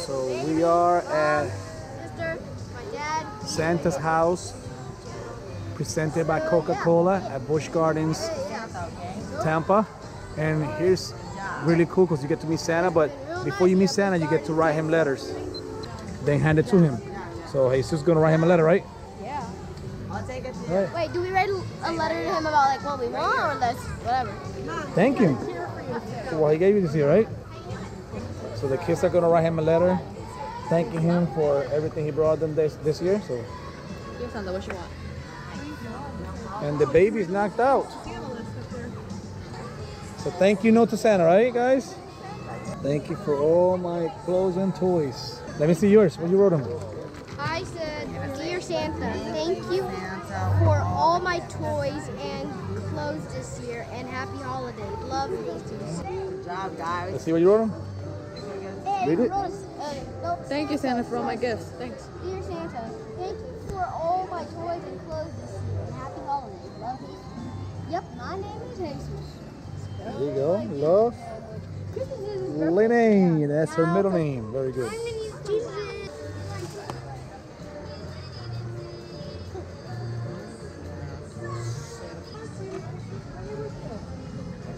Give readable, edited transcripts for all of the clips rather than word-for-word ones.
So we are at Sister, my dad. Santa's house, presented by Coca-Cola at Busch Gardens, Tampa. And here's really cool because you get to meet Santa, but before you meet Santa, you get to write him letters. Then hand it to him. So Jesus gonna write him a letter, right? Yeah. I'll take it. Right. Wait, do we write a letter to him about like what we want or this, whatever? Thank you. So well, he gave you this here, right? So the kids are gonna write him a letter, thanking him for everything he brought them this year. So. Give Santa what you want. And the baby's knocked out. So thank you note to Santa, right, guys? Thank you for all my clothes and toys. Let me see yours. What you wrote them? I said, Dear Santa, thank you for all my toys and clothes this year, and happy holidays. Love you. Good job, guys. Let's see what you wrote them. Read it. Thank you, Santa, for all my gifts. Thanks. Dear Santa, thank you for all my toys and clothes this year, and happy holidays. Love you. Yep, my name is Jesus. There you go. Love. Lene. That's her middle name. Very good. I'm gonna use Jesus.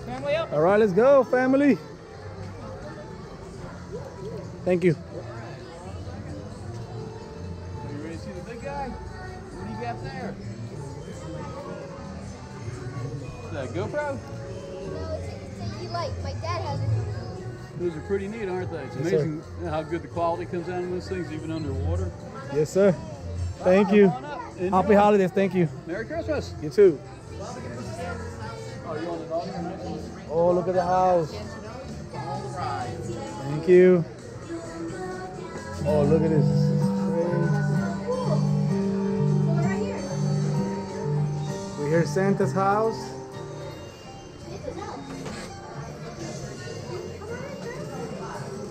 Family up. All right, let's go, family. Thank you. Are you ready to see the big guy? What do you got there? Is that a GoPro? No, it's a light. My dad has it. Those are pretty neat, aren't they? It's Yes, sir. amazing how good the quality comes out of those things, even underwater. Yes, sir. Thank you. Come on up. Enjoy. Happy holidays. Thank you. Merry Christmas. You too. Oh, you want an audio or nice one? Oh, look at the house. Thank you. Oh, look at this. This is crazy. We're here at Santa's house.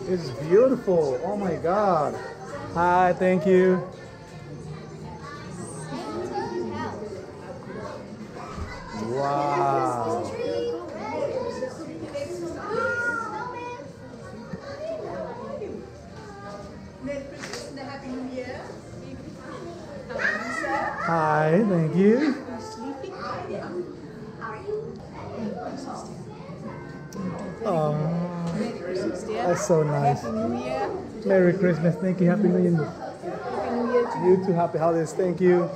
It's beautiful. Oh my God. Hi, thank you. Wow. Hi, thank you. Oh, that's so nice. Merry Christmas. Thank you. Happy New Year. You too. Happy holidays. Thank you.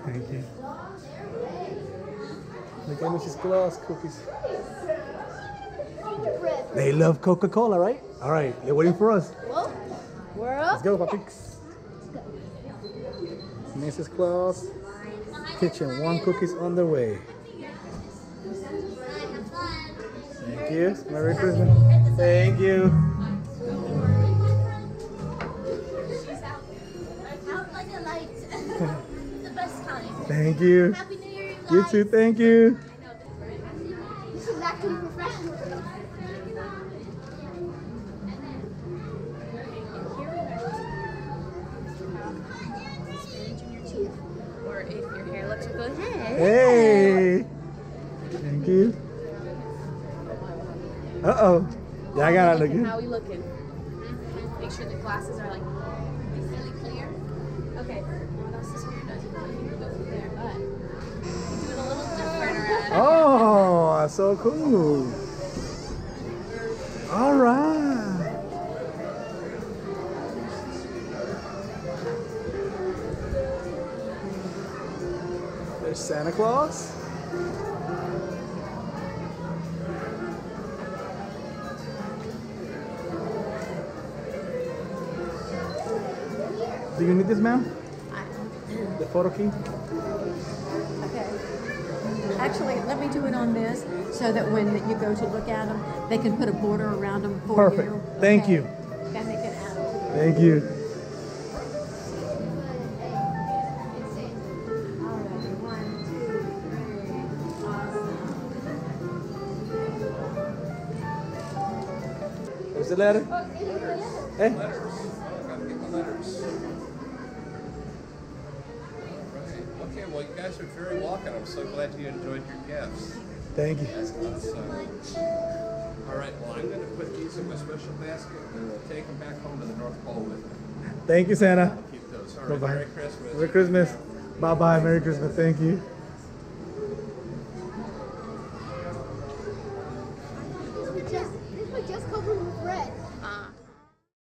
Thank you. Look at Mrs. Claus cookies. They love Coca-Cola, right? All right, they're waiting for us. Well, we're Let's up. go, Papi. Mrs. Claus kitchen, 1 cookies on the way. Thank you. Merry Christmas. Thank you. Out like a light. The best time. Thank you. Happy New Year, you guys. You too. Thank you. This is actually professional. Or if your hair looks good, Hey. Thank you. Uh-oh. Yeah, I got it looking. How are we looking? Make sure the glasses are like really clear. Okay. What else is here? Doesn't really go from there, but we do it a little different around. Oh, that's so cool. All right. There's Santa Claus. Do you need this, ma'am? The photo key? Okay. Actually, let me do it on this so that when you go to look at them, they can put a border around them for Perfect. you. Thank Okay? you. Then they can add them. Thank you. All right. 1, 2, 3. Awesome. There's the letter. Hey. Well, you guys are very welcome. I'm so glad you enjoyed your gifts. Thank you. All right, well, I'm going to put these in my special basket and we'll take them back home to the North Pole with me. Thank you, Santa. I'll keep those. All right, Bye-bye. Merry Christmas. Merry Christmas. Bye-bye. Merry Christmas. Thank you.